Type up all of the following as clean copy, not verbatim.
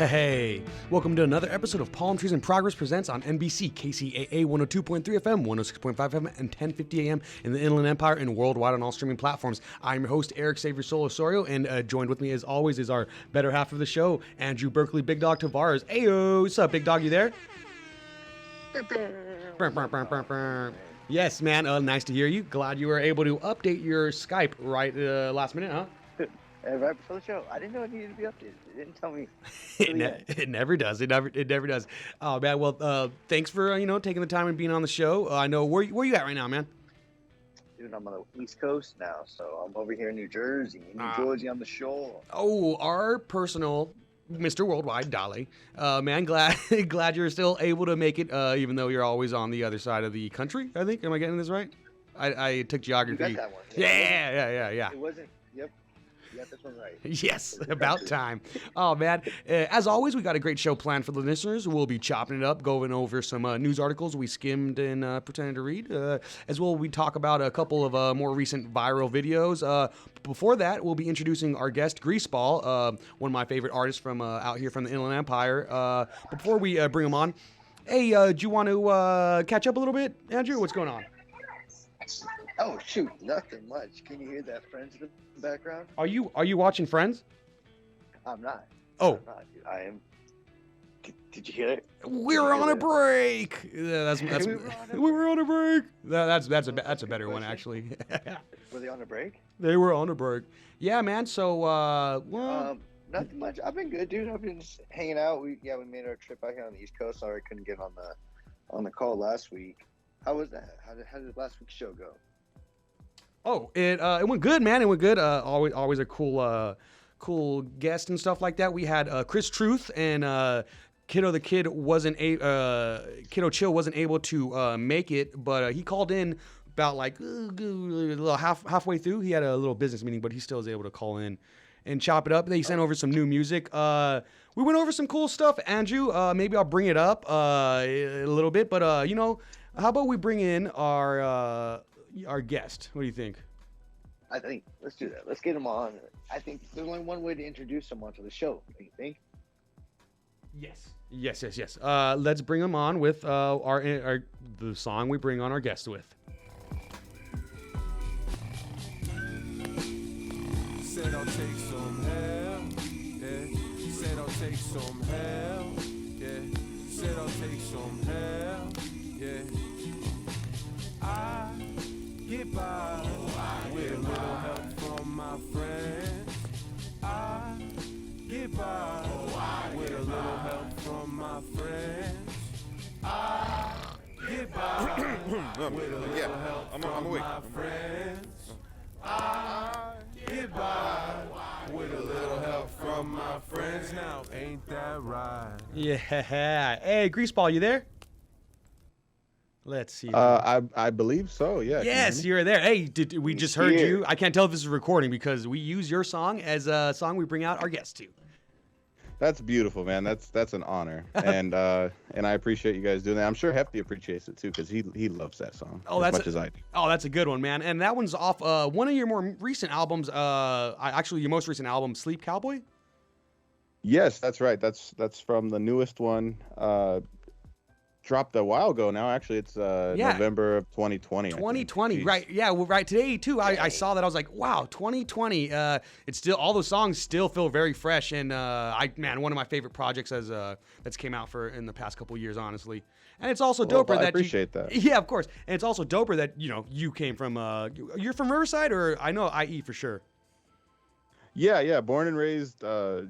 Hey, welcome to another episode of Palm Trees in Progress presents on NBC, KCAA 102.3 FM, 106.5 FM, and 1050 AM in the Inland Empire and worldwide on all streaming platforms. I'm your host, Eric Xavier Sol-Osorio, and joined with me as always is our better half of the show, Andrew Berkeley Big Dog Tavares. Ayo, what's up, Big Dog? You there? Yes, man. Nice to hear you. Glad you were able to update your Skype right last minute, huh? Right before the show. I didn't know it needed to be updated. It didn't tell me. It never does. It never does. Oh man. Well, thanks for taking the time and being on the show. I know where you at right now, man. Dude, I'm on the East Coast now, so I'm over here in New Jersey, Jersey on the shore. Oh, our personal Mr. Worldwide, Dolly. Man, glad you're still able to make it, even though you're always on the other side of the country. I think. Am I getting this right? I took geography. You got that one. Yeah. It wasn't. Yep. You got this one right. Yes, about time. Oh, man. As always, we got a great show planned for the listeners. We'll be chopping it up, going over some news articles we skimmed and pretended to read. As well, we talk about a couple of more recent viral videos. Before that, we'll be introducing our guest, Greaseball, one of my favorite artists from out here from the Inland Empire. Before we bring him on, hey, do you want to catch up a little bit, Andrew? What's going on? Oh, shoot. Nothing much. Can you hear that Friends in the background? Are you watching Friends? I'm not. Oh. I'm not, dude. I am. Did you hear it? We're on a break. Yeah, we were on a break. That's a better one, actually. Were they on a break? They were on a break. Yeah, man. So nothing much. I've been good, dude. I've been just hanging out. We made our trip out here on the East Coast. Sorry I couldn't get on the call last week. How was that? How did last week's show go? Oh, it went good, man. It went good. Always a cool guest and stuff like that. We had Chris Truth and Kiddo Chill wasn't able to make it, but he called in about like halfway through. He had a little business meeting, but he still was able to call in and chop it up. They sent over some new music. We went over some cool stuff, Andrew. Maybe I'll bring it up a little bit, but how about we bring in our guest? What do you think? I think let's do that. Let's get him on. I think there's only one way to introduce him onto the show. Do you think? Yes. Let's bring him on with the song we bring on our guest with. Said I'll take some hell, yeah. Said I'll take some hell, yeah. Said I'll take some hell, yeah. I get by with a little help from my friends. I get by with a little help from my friends. I get by with a little help from my friends. I get by with a little help from my friends. Now, ain't that right? Yeah. Hey, Greaseball, you there? Let's see. I believe so. Yeah. Yes, you're there. Hey, we just heard you? I can't tell if this is recording because we use your song as a song we bring out our guests to. That's beautiful, man. That's an honor, and I appreciate you guys doing that. I'm sure Hefty appreciates it too because he loves that song as much as I do. Oh, that's a good one, man. And that one's off one of your more recent albums. Actually, your most recent album, Sleep Cowboy. Yes, that's right. That's from the newest one. Dropped a while ago now. Actually, it's November of 2020. 2020, right? Yeah, well, right. Today too, I saw that. I was like, wow, 2020. It's still, all those songs still feel very fresh, and one of my favorite projects that's came out in the past couple of years, honestly. And it's also doper that I appreciate that. Yeah, of course. And it's also doper that you came from. You're from Riverside, or I know IE for sure. Yeah. Born and raised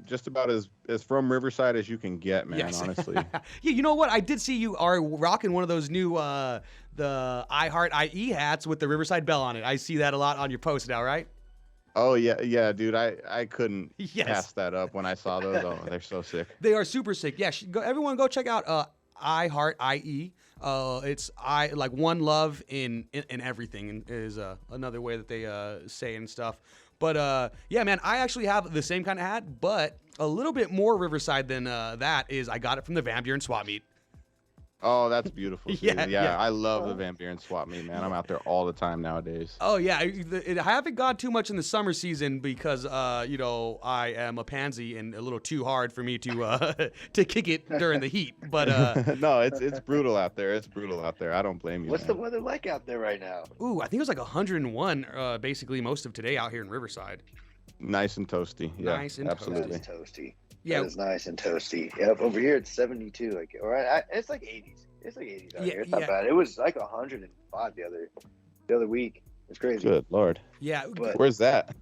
just about as from Riverside as you can get, man, yes. Honestly. Yeah, you know what? I did see you are rocking one of those new the I Heart IE hats with the Riverside Bell on it. I see that a lot on your post now, right? Oh, yeah, dude. I couldn't pass that up when I saw those. Oh, they're so sick. They are super sick. Yeah, everyone go check out I Heart IE. It's I like one love in everything is another way that they say and stuff. But yeah, man, I actually have the same kind of hat, but a little bit more Riverside than that is I got it from the Van Buren swap meet. Oh, that's beautiful. Yeah, yeah. I love the Van Buren swap meet, man. I'm out there all the time nowadays. Oh yeah, I haven't gone too much in the summer season because you know, I am a pansy and a little too hard for me to to kick it during the heat. But no, it's brutal out there. It's brutal out there. I don't blame you. What's man. the weather like out there right now? ooh, I think it was like 101 basically most of today out here in Riverside. Nice and toasty. Yeah, Nice and absolutely. That is toasty. Yeah. That is nice and toasty. Yep, over here it's 72. Like, all right, it's like 80s. It's like 80s out Yeah, here. It's not yeah. bad. It was like 105 the other week. It's crazy. Good Lord. Yeah, But Where's that?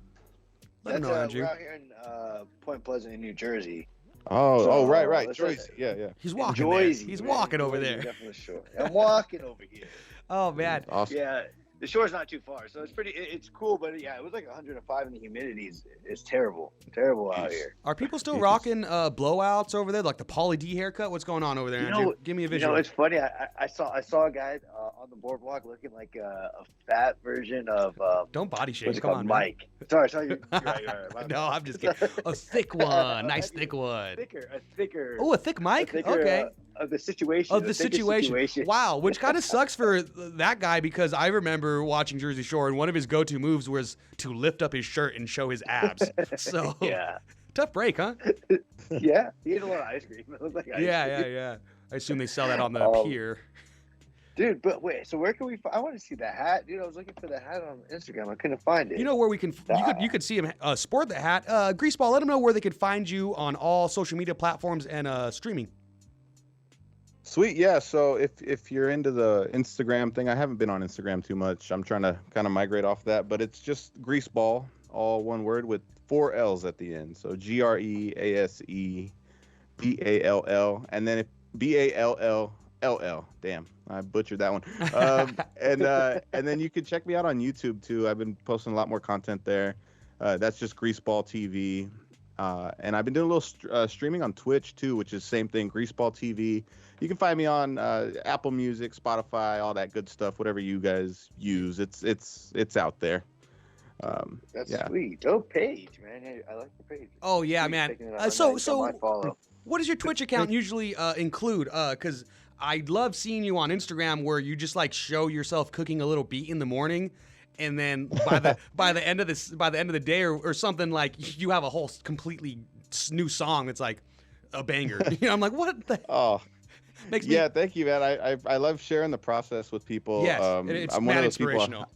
let them that's, know, we're Andrew. out here in Point Pleasant, in New Jersey. Oh, right. that's Jersey. Yeah. He's walking there. Joyzy, He's man. walking over Joyzy, there. Definitely shore. I'm walking over here. Oh man. Awesome. Yeah, the shore's not too far, so it's pretty. It's cool, but yeah, it was like 105, and the humidity is terrible out here. Are people still rocking blowouts over there, like the Pauly D haircut? What's going on over there, You Andrew? know- Give me a You visual. know, it's funny. I saw a guy on the boardwalk looking like a fat version of Don't body shame. what's it Come called, on, man. Mike. Sorry, you're right. My No, bad. I'm just kidding. A thick one, nice thick one. A thicker. Oh, a thick mic. thicker, Okay. Of the situation. Of the situation. Wow, which kind of sucks for that guy because I remember watching Jersey Shore and one of his go-to moves was to lift up his shirt and show his abs. So Yeah. tough break, huh? Yeah. He ate a lot of ice cream. It looked like ice cream. Yeah. I assume they sell that on the pier. Dude, but wait. So where can we? I want to see the hat, dude. I was looking for the hat on Instagram. I couldn't find it. You know where we can you could see him sport the hat. Greaseball, let them know where they could find you on all social media platforms and streaming. Sweet. Yeah. So if you're into the Instagram thing, I haven't been on Instagram too much. I'm trying to kind of migrate off that, but it's just Greaseball, all one word with 4 L's at the end. So GREASEBALL, and then BALLLL. Damn, I butchered that one. And then you can check me out on YouTube too. I've been posting a lot more content there. That's just Greaseball TV. And I've been doing a little streaming on Twitch too, which is same thing, Greaseball TV. You can find me on Apple Music, Spotify, all that good stuff. Whatever you guys use, it's out there. That's yeah. sweet. Dope page, man. Hey, I like the page. Oh yeah, Sweet, man. taking it on. So Nice. I might follow. what does your Twitch account usually include? Because I love seeing you on Instagram where you just like show yourself cooking a little beat in the morning, and then by the end of the day or something, like you have a whole completely new song that's like a banger. You know, I'm like, what the? Oh. Makes me, Yeah, thank you, man. I love sharing the process with people. yes, it's I'm mad one of those inspirational. people.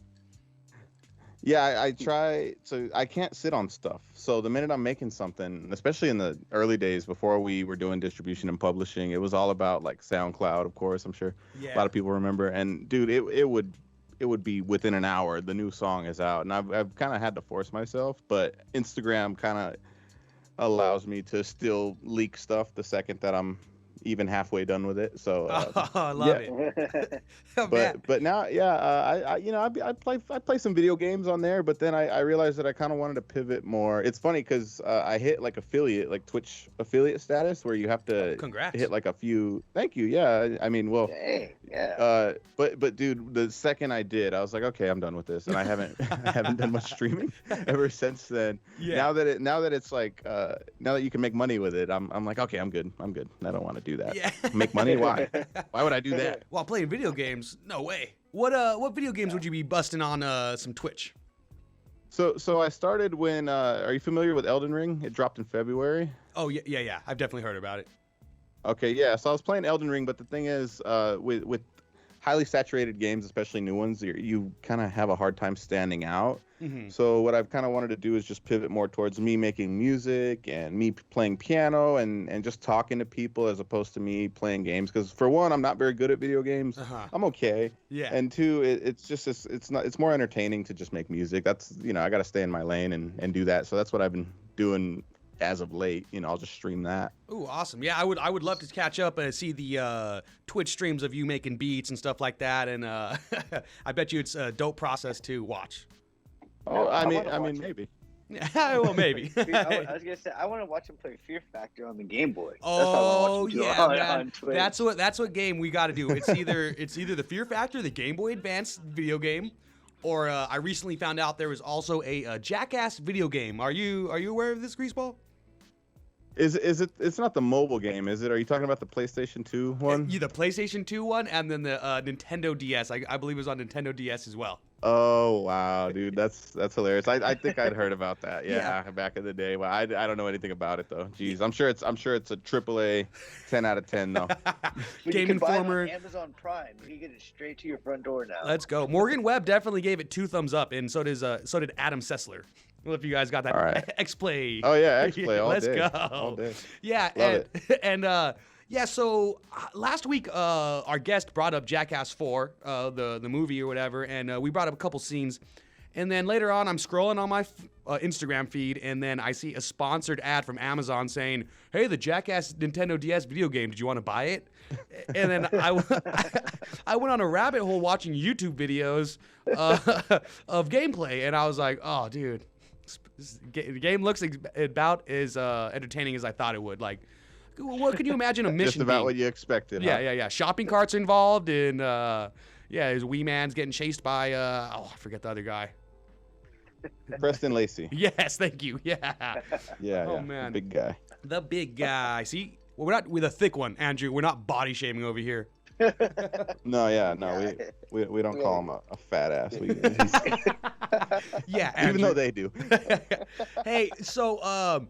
Yeah, I try. So I can't sit on stuff. So the minute I'm making something, especially in the early days before we were doing distribution and publishing, it was all about like SoundCloud, of course. I'm sure a lot of people remember. And dude, it would be within an hour the new song is out, and I've kind of had to force myself, but Instagram kind of allows me to still leak stuff the second that I'm even halfway done with it. So I love it. Oh, man. but now, yeah, I play some video games on there, but then I realized that I kind of wanted to pivot more. It's funny because I hit like Twitch affiliate status where you have to Congrats. hit like a few. Thank you. Yeah, I mean, well, Dang, yeah. but dude, the second I did, I was like, okay, I'm done with this, and I haven't done much streaming ever since then. Yeah. Now that it's like now that you can make money with it, I'm like, okay, I'm good. I don't want to do that. Yeah. Make money? Why? Why would I do that? While playing video games? No way. What video games would you be busting on some Twitch? So I started when are you familiar with Elden Ring? It dropped in February. Oh yeah. I've definitely heard about it. Okay, yeah. So I was playing Elden Ring, but the thing is, with highly saturated games, especially new ones, you kind of have a hard time standing out. Mm-hmm. So what I've kind of wanted to do is just pivot more towards me making music and me playing piano and just talking to people as opposed to me playing games. Because for one, I'm not very good at video games. Uh-huh. I'm okay. Yeah. And two, it's more entertaining to just make music. That's I got to stay in my lane and do that. So that's what I've been doing as of late. I'll just stream that. Ooh, awesome. Yeah, I would love to catch up and see the Twitch streams of you making beats and stuff like that. And I bet you it's a dope process to watch. Oh, I wanna mean, watch it. maybe. Well, maybe. I was gonna say I want to watch him play Fear Factor on the Game Boy. Oh That's what I yeah, want to man. on Twitch. That's what game we got to do. It's either the Fear Factor, the Game Boy Advance video game, or I recently found out there was also a Jackass video game. Are you aware of this, Greaseball? Is it? It's not the mobile game, is it? Are you talking about the PlayStation 2 one? Yeah, the PlayStation 2 one, and then the Nintendo DS. I believe it was on Nintendo DS as well. Oh wow, dude, that's hilarious. I think I'd heard about that. Yeah, back in the day. Well, I don't know anything about it though. Jeez, I'm sure it's a AAA 10 out of 10 though. Game you can buy it Informer. on Amazon Prime. You can get it straight to your front door now. Let's go. Morgan Webb definitely gave it 2 thumbs up, and so did Adam Sessler. Well, if you guys got that, All right. X-Play. Oh yeah, X-Play all Let's day. go. All day. Yeah, Love and yeah. So last week, our guest brought up Jackass 4, the movie or whatever, and we brought up a couple scenes. And then later on, I'm scrolling on my Instagram feed, and then I see a sponsored ad from Amazon saying, "Hey, the Jackass Nintendo DS video game. Did you want to buy it?" And then I went on a rabbit hole watching YouTube videos of gameplay, and I was like, "Oh, dude, the game looks about as entertaining as I thought it would." Like, what could you imagine a mission Just about being? what you expected. Yeah, huh? yeah. Shopping carts involved, and his wee man's getting chased by I forget the other guy. Preston Lacey. Yes, thank you. Yeah. Yeah, Oh, yeah. man. Big guy. The big guy. See, well, we're not with a thick one, Andrew. We're not body shaming over here. No, we don't call him a fat ass. Yeah, Andrew. Even though they do. Hey, so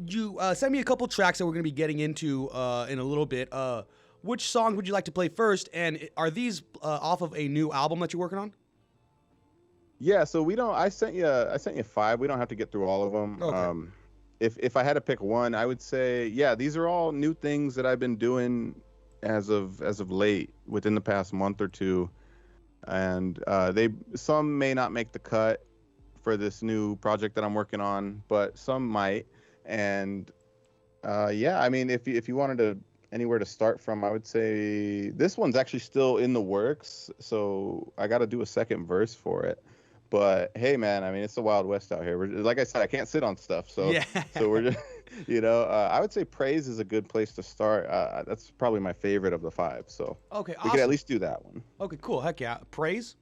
you sent me a couple tracks that we're going to be getting into in a little bit. Which song would you like to play first? And are these off of a new album that you're working on? Yeah, so we don't. I sent you 5. We don't have to get through all of them. Okay. If I had to pick one, I would say, yeah, these are all new things that I've been doing as of late, within the past month or two, and some may not make the cut for this new project that I'm working on, but some might. And yeah, I mean, if you wanted to anywhere to start from, I would say this one's actually still in the works, so I got to do a second verse for it. But hey, man, I mean, it's the Wild West out here. Like I said, I can't sit on stuff, so Yeah. so we're just, I would say Praise is a good place to start. That's probably my favorite of the 5. So Okay, we awesome. could at least do that one. Okay, cool. Heck yeah. Praise?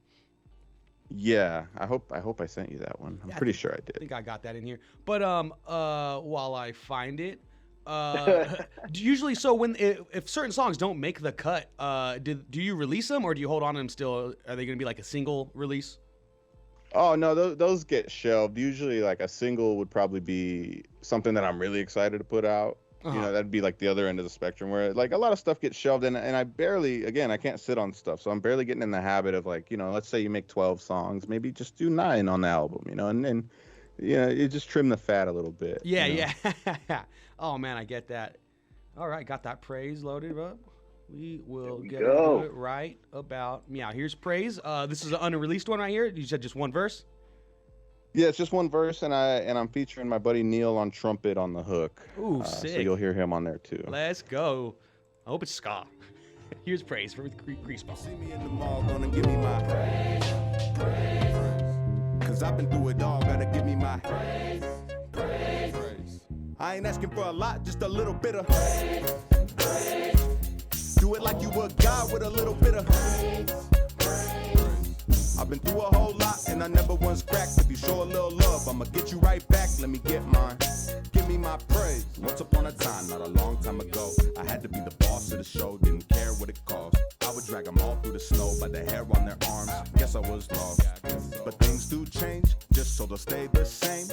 Yeah, I hope I sent you that one. I'm Yeah, pretty sure I I did. think I got that in here. But while I find it, usually, so if certain songs don't make the cut, do you release them, or do you hold on to them still? Are they going to be like a single release? Oh no, those get shelved. Usually, like a single would probably be something that I'm really excited to put out. Uh-huh. That'd be like the other end of the spectrum, where like a lot of stuff gets shelved, and I barely, again, I can't sit on stuff, so I'm barely getting in the habit of, like, let's say you make 12 songs, maybe just do 9 on the album, and you just trim the fat a little bit. Yeah, you know? yeah. Oh man, I get that. All right, got that Praise loaded up. We will get go. into it right about meow. Here's Praise. This is an unreleased one right here. You said just one verse. Yeah, it's just one verse, and I'm featuring my buddy Neil on trumpet on the hook. Ooh, So sick. you'll hear him on there too. Let's go. I hope it's ska. Here's Praise for Greaseball. See me in the mall, gonna give me my praise. Cause I've been through it all, gotta give me my praise. I ain't asking for a lot, just a little bit of praise. Do it like you were God with a little bit of praise. I've been through a whole lot and I never once cracked. If you show a little love, I'ma get you right back. Let me get mine. Give me my praise. Once upon a time, not a long time ago, I had to be the boss of the show, didn't care what it cost. I would drag them all through the snow by the hair on their arms. Guess I was lost. But things do change, just so they'll stay the same.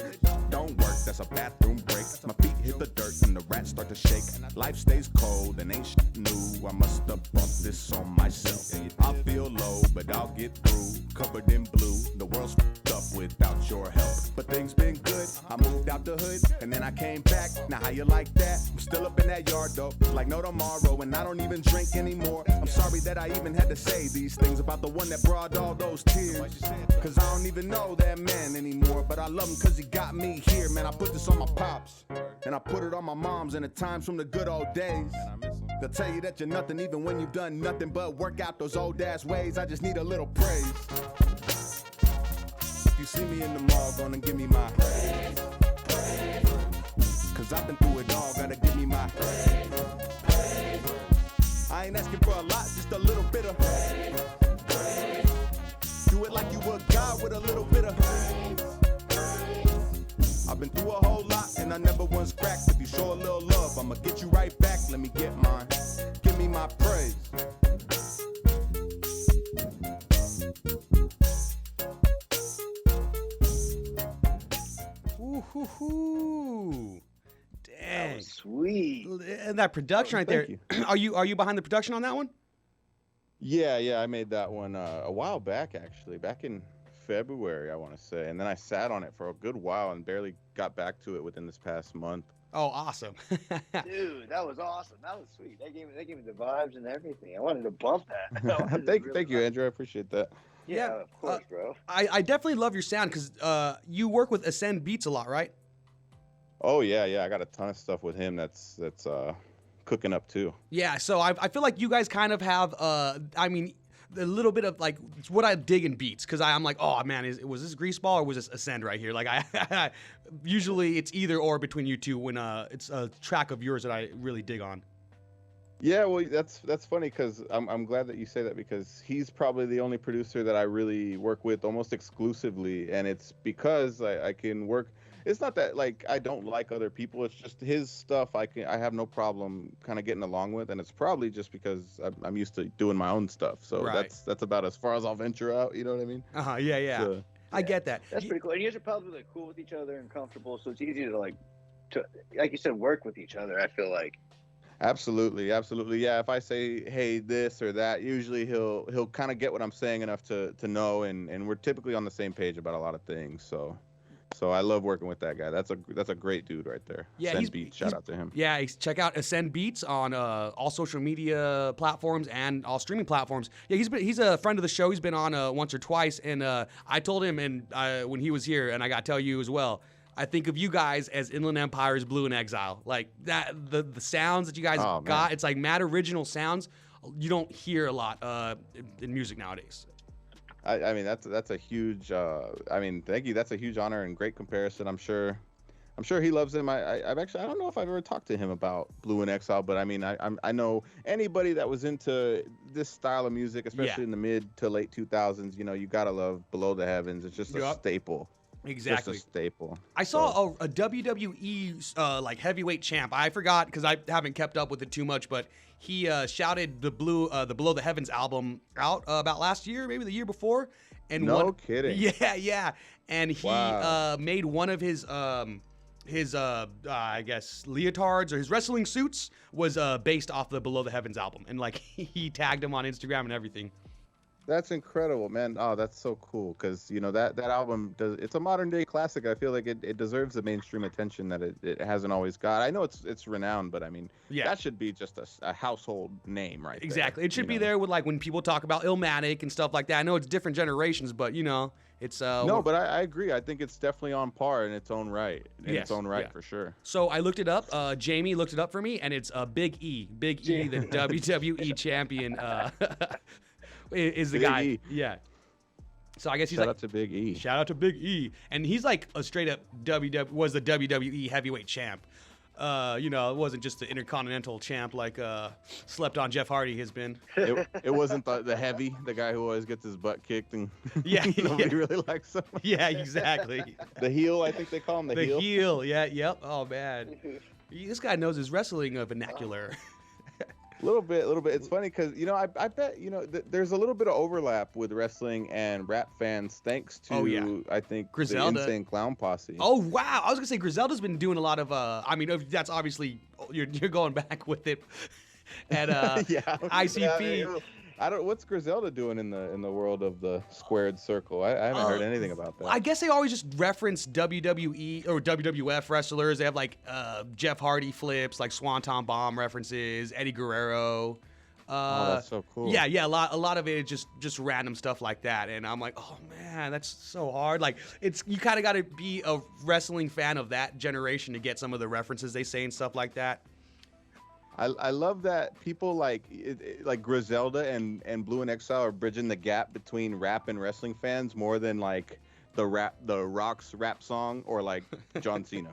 Don't work, that's a bathroom break. My feet hit the dirt and the rats start to shake. Life stays cold and ain't shit new. I must have brought this on myself. I feel low, but I'll get through. Covered in blue, the world's f***ed up without your help. But things been good, I moved out the hood, and then I came back. Now how you like that? I'm still up in that yard though, like no tomorrow, and I don't even drink anymore. I'm sorry that I even had to say these things about the one that brought all those tears. Cause I don't even know that man anymore, but I love him cause he got me here. Man, I put this on my pops, and I put it on my moms and the times from the good old days. They'll tell you that you're nothing even when you've done nothing but work out those old ass ways. I just need a little praise. you see me in the mall, gonna give me my praise. Cause I've been through it all, gotta give me my praise. I ain't asking for a lot, just a little bit of praise. Do it like you were God with a little bit of praise. I've been through a whole lot and I never once cracked. If you show a little love, I'ma get you right back. Let me get mine. Give me my praise. Ooh, hoo, hoo. That Dang. was sweet. And that production right there. Thank Are you behind the production on that one? Yeah, I made that one a while back, actually, back in February, I want to say, and then I sat on it for a good while and barely got back to it within this past month. Oh, awesome. Dude, that was awesome. That was sweet. They gave me the vibes and everything. I wanted to bump that. That was thank really you, nice. Andrew. I appreciate that. Yeah, of course, bro. I definitely love your sound because you work with Ascend Beats a lot, right? Oh yeah, I got a ton of stuff with him that's cooking up too. Yeah, so I feel like you guys kind of have, I mean, a little bit of like it's what I dig in beats because I'm like, oh man, was this Greaseball or was this Ascend right here? Like I usually it's either or between you two when it's a track of yours that I really dig on. Yeah, well, that's funny because I'm glad that you say that because he's probably the only producer that I really work with almost exclusively, and it's because I can work. It's not that like I don't like other people. It's just his stuff I have no problem kind of getting along with, and it's probably just because I'm used to doing my own stuff. So Right. that's about as far as I'll venture out. You know what I mean? Yeah. So, I get that. That's pretty cool. And you guys are probably like cool with each other and comfortable, so it's easy to like you said, work with each other. I feel like. absolutely. Yeah, if I say hey this or that, usually he'll kind of get what I'm saying enough to know, and we're typically on the same page about a lot of things. So I love working with that guy. That's a great dude right there. Yeah, Ascend Beats, shout out to him. Yeah, check out Ascend Beats on all social media platforms and all streaming platforms. Yeah, he's a friend of the show. He's been on once or twice, and I told him when he was here, and I got to tell you as well. I think of you guys as Inland Empire's Blue in Exile. Like that, the sounds that you guys Oh, got. man. It's like mad original sounds. You don't hear a lot in music nowadays. I mean that's a huge thank you. That's a huge honor and great comparison. I'm sure he loves him. I've actually I don't know if I've ever talked to him about Blue in Exile, but I mean I know anybody that was into this style of music, especially in the mid to late 2000s. You know, you gotta love Below the Heavens. It's just a staple. Exactly. Just a staple. I saw a WWE like heavyweight champ. I forgot because I haven't kept up with it too much, but he shouted the Below the Heavens album out about last year, maybe the year before. And No kidding. Yeah. And he made one of his I guess leotards or his wrestling suits was based off the Below the Heavens album, and like he tagged him on Instagram and everything. That's incredible, man. Oh, that's so cool because, you know, that album, it's a modern day classic. I feel like it deserves the mainstream attention that it hasn't always got. I know it's renowned, but I mean, that should be just a household name right Exactly. there. It should be there with like when people talk about Illmatic and stuff like that. I know it's different generations, but you know, it's No, but I agree. I think it's definitely on par in its own right. For sure. So I looked it up. Jamie looked it up for me, and it's Big E. Big E, the WWE champion. Is the Big guy. E. Yeah. So I guess he's Shout like, out to Big E. shout out to Big E. And he's like a straight up was the WWE heavyweight champ. You know, it wasn't just the Intercontinental champ like slept on Jeff Hardy has been. It wasn't the heavy, the guy who always gets his butt kicked and Yeah, nobody really likes him. Yeah, exactly. The heel, I think they call him the heel. Yeah, yep. Oh man. This guy knows his wrestling vernacular. A little bit. It's funny because, you know, I bet, you know, there's a little bit of overlap with wrestling and rap fans thanks to, I think, Griselda. the Insane Clown Posse. Oh, wow. I was going to say Griselda's been doing a lot of, I mean, that's obviously, you're going back with it at ICP. What's Griselda doing in the world of the squared circle? I haven't heard anything about that. I guess they always just reference WWE or WWF wrestlers. They have like Jeff Hardy flips, like Swanton Bomb references, Eddie Guerrero. Oh, that's so cool. Yeah, a lot of it is just random stuff like that, and I'm like, oh man, that's so hard. Like you kind of got to be a wrestling fan of that generation to get some of the references they say and stuff like that. I love that people like Griselda and Blue in Exile are bridging the gap between rap and wrestling fans more than like the Rock's rap song or like John Cena.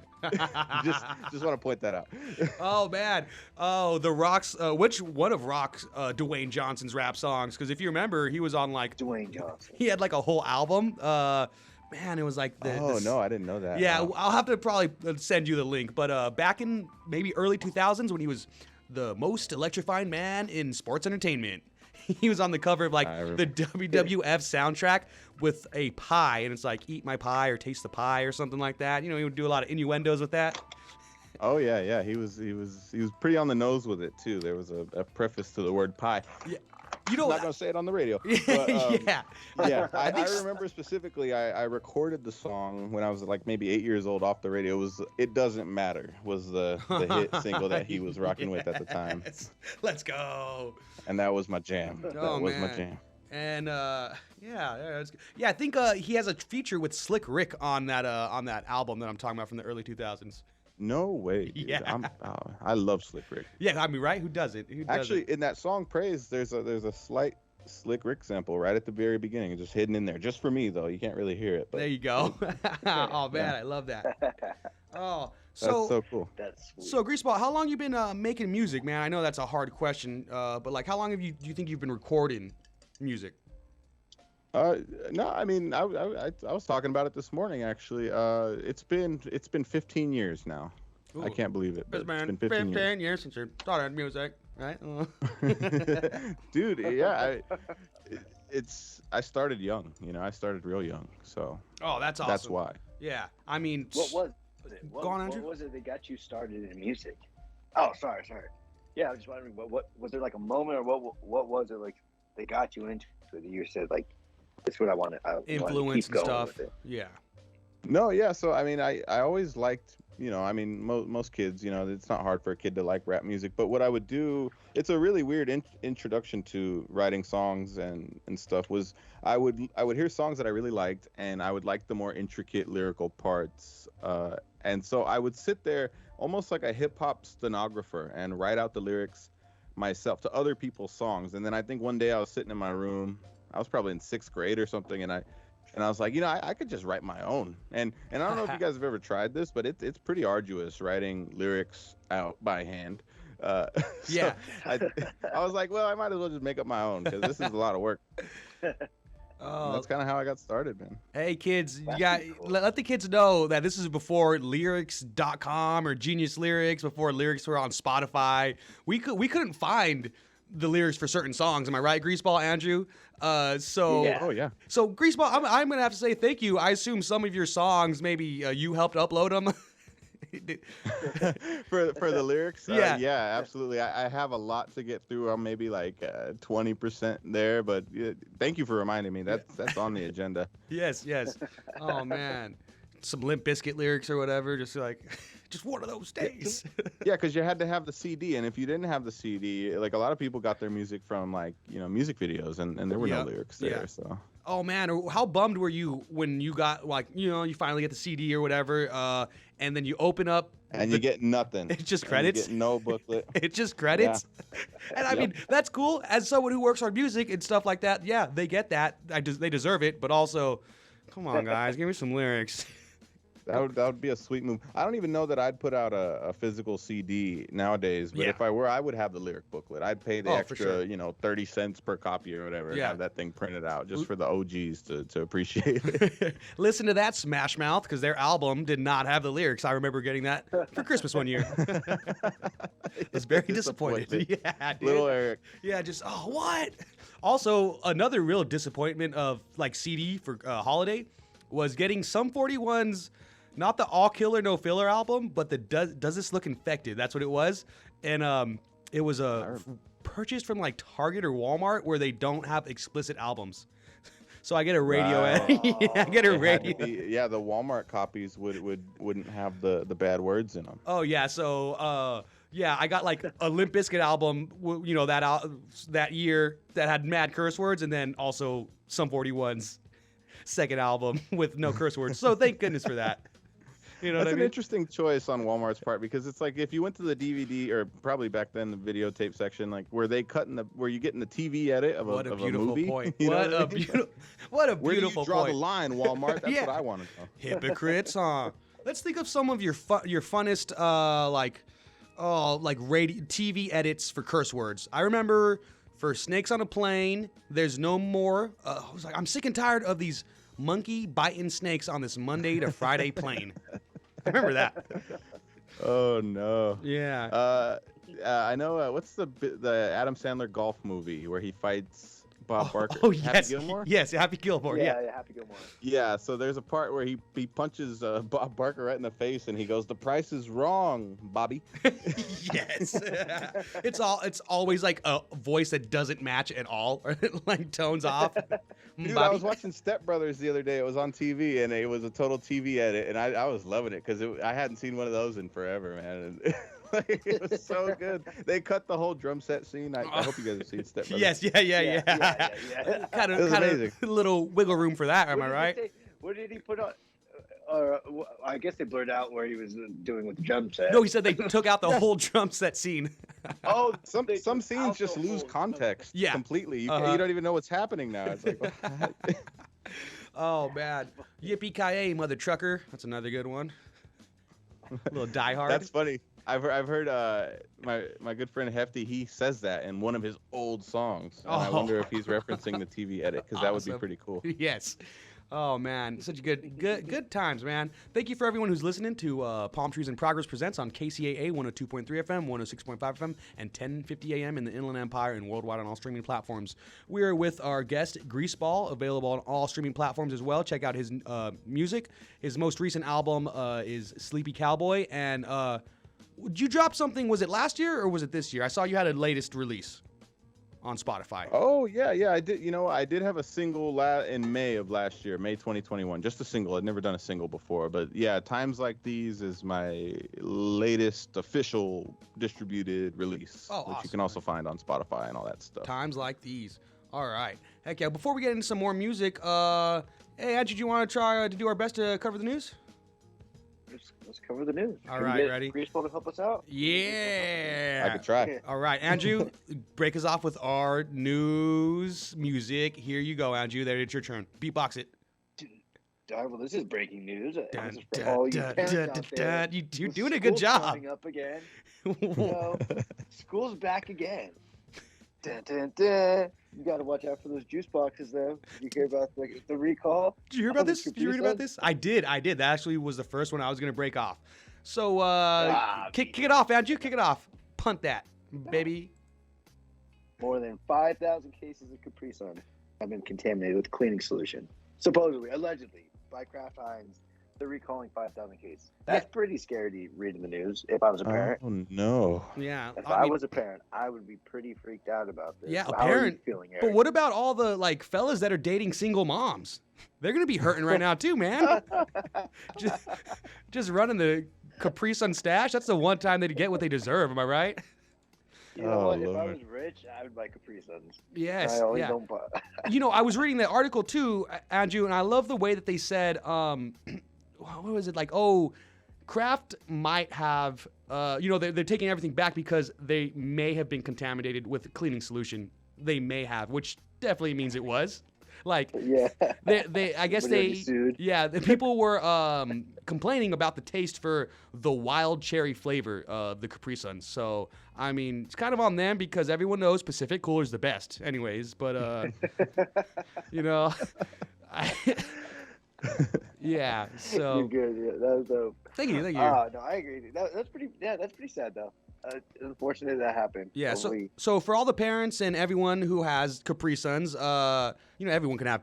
just want to point that out. Oh man, oh the Rock's. Which one of Rock's Dwayne Johnson's rap songs? Because if you remember, he was on like Dwayne Johnson. he had like a whole album. Man, it was like No, I didn't know that. Yeah, Wow. I'll have to probably send you the link. But back in maybe early 2000s when he was the most electrifying man in sports entertainment, he was on the cover of like the WWF soundtrack with a pie, and it's like eat my pie or taste the pie or something like that. You know, he would do a lot of innuendos with that. Oh yeah. He was pretty on the nose with it too. There was a preface to the word pie. Yeah. You know, I'm not gonna say it on the radio. But, yeah. Yeah, I remember specifically. I recorded the song when I was like maybe 8 years old off the radio. It was "It Doesn't Matter" was the hit single that he was rocking with at the time. Let's go. And that was my jam. Oh, That was man. my jam. And I think he has a feature with Slick Rick on that album that I'm talking about from the early 2000s. No way. Dude. Yeah. I love Slick Rick. Yeah, I mean, right? Who doesn't? Actually, in that song "Praise," there's a slight Slick Rick sample right at the very beginning, just hidden in there, just for me though. You can't really hear it. But There you go. Oh man, I love that. Oh, that's so cool. That's sweet. so Greaseball, how long you been making music, man? I know that's a hard question, but like, how long do you think you've been recording music? No, I mean, I was talking about it this morning actually. It's been 15 years now. Ooh. I can't believe it. But It's been it's been 15 years. years since you started music, right? Dude, yeah, I started young. You know, I started real young, so Oh, that's awesome. that's why. Yeah, I mean, What was it? Go on, Andrew. What was it that got you started in music? Oh, sorry. Yeah, I was just wondering, what was there like a moment, or what was it like that got you into it? That you said like, "This is what I want to influence keep and going stuff. with it." Yeah. No, yeah. So I mean, I always liked, you know, I mean, most kids, you know, it's not hard for a kid to like rap music. But what I would do, it's a really weird introduction to writing songs and stuff. Was I would hear songs that I really liked, and I would like the more intricate lyrical parts. And so I would sit there almost like a hip hop stenographer and write out the lyrics myself to other people's songs. And then I think one day I was sitting in my room. I was probably in 6th grade or something, and I was like, you know, I could just write my own. And I don't know if you guys have ever tried this, but it's pretty arduous writing lyrics out by hand. Yeah. I was like, well, I might as well just make up my own because this is a lot of work. Oh, That's kind of how I got started, man. hey kids, you That's got pretty cool. let the kids know that this is before lyrics.com or Genius Lyrics, before lyrics were on Spotify. We couldn't find the lyrics for certain songs. Am I right, Greaseball, Andrew? So Yeah. Oh yeah. so Greaseball, I'm gonna have to say thank you. I assume some of your songs, maybe you helped upload them. for the lyrics, Yeah. yeah, absolutely. I have a lot to get through. I'm maybe like 20% there, but thank you for reminding me. That's on the agenda. Yes. Oh man, some Limp Bizkit lyrics or whatever. Just like, just one of those days. Yeah, because you had to have the CD, and if you didn't have the CD, like a lot of people got their music from like, you know, music videos, and there were Yeah, no lyrics there. yeah. So Oh man, how bummed were you when you got like, you know, you finally get the CD or whatever, and then you open up and you get nothing. It's just And credits? You get no booklet. it's just credits. And I Yep. mean, that's cool. As someone who works on music and stuff like that, yeah, they get that. They deserve it. But also, come on, guys, give me some lyrics. That would be a sweet move. I don't even know that I'd put out a physical CD nowadays, but Yeah. if I were, I would have the lyric booklet. I'd pay the Oh, for extra, sure. you know, 30 cents per copy or whatever, and Yeah. have that thing printed out just for the OGs to appreciate it. Listen to that, Smash Mouth, because their album did not have the lyrics. I remember getting that for Christmas one year. I was very disappointed. Yeah, dude. Little Eric. Yeah, just what? Also, another real disappointment of like CD for holiday was getting Sum 41's, not the All Killer No Filler album, but the Does This Look Infected? That's what it was, and it was purchased from like Target or Walmart where they don't have explicit albums. So I get a radio Right. yeah, I get a It had to radio. be- yeah, the Walmart copies wouldn't have the bad words in them. Oh yeah, so yeah, I got like a Limp Bizkit album, you know, that year that had mad curse words, and then also Sum 41's second album with no curse words. So thank goodness for that. You know That's what I an mean? interesting choice on Walmart's part because it's like if you went to the DVD or probably back then the videotape section, like where you get in the TV edit of What a a beautiful movie. point. You know What what I a mean? beautiful, what a Where do you beautiful draw point. the line, Walmart? That's Yeah. what I want to know. Hypocrites, huh? Let's think of some of your funnest like TV edits for curse words. I remember for Snakes on a Plane, there's no more. I was like, I'm sick and tired of these monkey biting snakes on this Monday to Friday plane. I remember that. Oh no. Yeah. I know. What's the Adam Sandler golf movie where he fights Bob Barker? Oh, Happy yes. Gilmore? Yes, Happy Gilmore. Yeah. Happy Gilmore. Yeah, so there's a part where he punches Bob Barker right in the face and he goes, "The price is wrong, Bobby." Yes. It's always like a voice that doesn't match at all, or like tones off. Dude, I Bobby. was watching Step Brothers the other day. It was on TV and it was a total TV edit, and I was loving it because I hadn't seen one of those in forever, man. And, like, it was so good. They cut the whole drum set scene. I hope you guys have seen Step Brothers. Yes, yeah. Kind It was of amazing. little wiggle room for that. Am I What did right? they say- What did he put on? I guess they blurred out where he was doing with the drum set. No, he said they took out the whole drum set scene. Oh, Some they some took scenes out just the lose whole- context Yeah. completely. You Uh-huh. don't even know what's happening now. It's like, what? Oh man, yippee ki mother trucker. That's another good one. A little Die Hard. That's funny. I've heard my good friend Hefty, he says that in one of his old songs. And I Oh. wonder if he's referencing the TV edit because that would be Awesome. pretty cool. Yes. Oh man, such good times, man. Thank you for everyone who's listening to Palm Trees in Progress presents on KCAA 102.3 FM, 106.5 FM, and 1050 AM in the Inland Empire and worldwide on all streaming platforms. We are with our guest Greaseball, available on all streaming platforms as well. Check out his music. His most recent album is Sleepy Cowboy. And did you drop something? Was it last year or was it this year? I saw you had a latest release on Spotify. Oh yeah, I did. You know, I did have a single in May of last year, May 2021. Just a single. I'd never done a single before, but yeah, Times Like These is my latest official distributed release, Oh, which you awesome, can also find on Spotify and all that stuff. Times like these. All right. Heck yeah. Before we get into some more music, hey, Andrew, do you want to try to do our best to cover the news? Let's cover the news. All Can we right, get ready? Greaseball to help us out. Yeah. I could try. All right, Andrew, break us off with our news music. Here you go, Andrew. There, it's your turn. Beatbox it. All right, well, this is breaking news. This Dun, is for dun, all you dun, parents dun, out dun, there. dun. You're With doing a good school job. Coming up again. You know, school's back again. Dun, dun, dun. You got to watch out for those juice boxes, though. Did you hear about the recall? Did you hear about Oh, the this? Did you read about Capri this? I did. That actually was the first one I was going to break off. So, Ah, kick it off, Andrew. Kick it off. Punt that, baby. More than 5,000 cases of Capri Sun have been contaminated with cleaning solution. Supposedly, allegedly, by Kraft Heinz, they're recalling 5,000 cases. That's pretty scary to read in the news if I was a parent. Oh no. Yeah. If I I mean, was a parent, I would be pretty freaked out about this. Yeah, a How are you parent- feeling, Eric? but what about all the like fellas that are dating single moms? They're gonna be hurting right now too, man. just running the Capri Sun stash. That's the one time they get what they deserve. Am I right? You know Oh, what? If I Lord. was rich, I would buy Capri Suns. Yes. I always Yeah. don't buy. You know, I was reading the article too, Andrew, and I love the way that they said, what was it like? Oh, Kraft might have, they're taking everything back because they may have been contaminated with cleaning solution. They may have, which definitely means it was. Like, Yeah. I guess When they're they, sued. yeah, the people were complaining about the taste for the wild cherry flavor of the Capri Sun. So, I mean, it's kind of on them because everyone knows Pacific Cooler's the best, anyways. But, you know, yeah. You're So, good. Yeah, that was dope. thank you. No, I agree. That's pretty. Yeah, that's pretty sad though. Unfortunately, that happened. Yeah, Hopefully- so for all the parents and everyone who has Capri Suns, everyone can have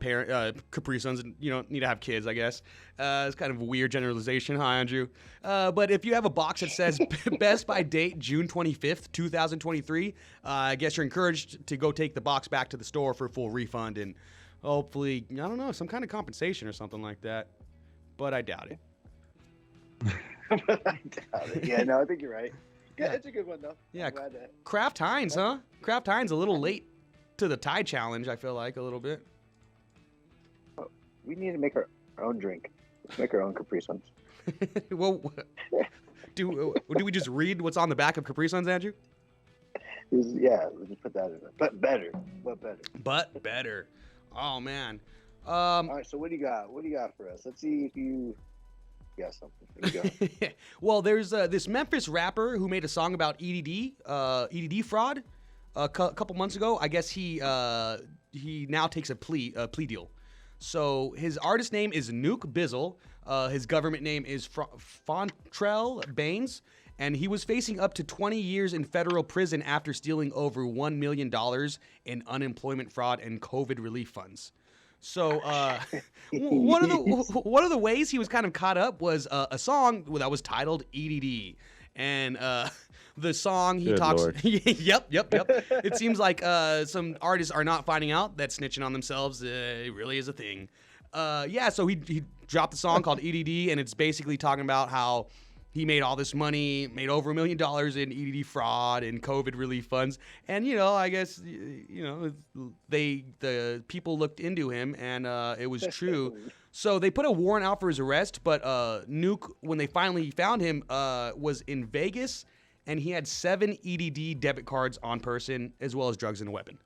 Capri Suns, and you don't need to have kids, I guess. It's kind of a weird generalization, huh, Andrew? But if you have a box that says best by date June 25th, 2023, I guess you're encouraged to go take the box back to the store for a full refund and hopefully, I don't know, some kind of compensation or something like that. But I doubt it. I doubt it. Yeah, no, I think you're right. Yeah, Yeah. it's a good one though. Yeah, I'm glad that. Kraft Heinz, huh? Kraft Heinz a little late to the Tide Challenge, I feel like, a little bit. We need to make our own drink. Let's make our own Capri Suns. Well, do we just read what's on the back of Capri Suns, Andrew? Yeah, let's just put that in there. But better. But better. Oh man. All right, so what do you got? What do you got for us? Let's see if you got something. What do you got? Well, there's this Memphis rapper who made a song about EDD fraud a couple months ago. I guess he now takes a plea deal. So his artist name is Nuke Bizzle. His government name is Fontrell Baines. And he was facing up to 20 years in federal prison after stealing over $1 million in unemployment fraud and COVID relief funds. So one of the ways he was kind of caught up was a song that was titled EDD. And the song he Good talks. Lord. Yep. It seems like some artists are not finding out that snitching on themselves really is a thing. So he dropped the song called EDD, and it's basically talking about how he made all this money, made over $1 million in EDD fraud and COVID relief funds, and I guess the people looked into him, and it was true. So they put a warrant out for his arrest, but Nuke, when they finally found him, was in Vegas, and he had 7 EDD debit cards on person, as well as drugs and a weapon.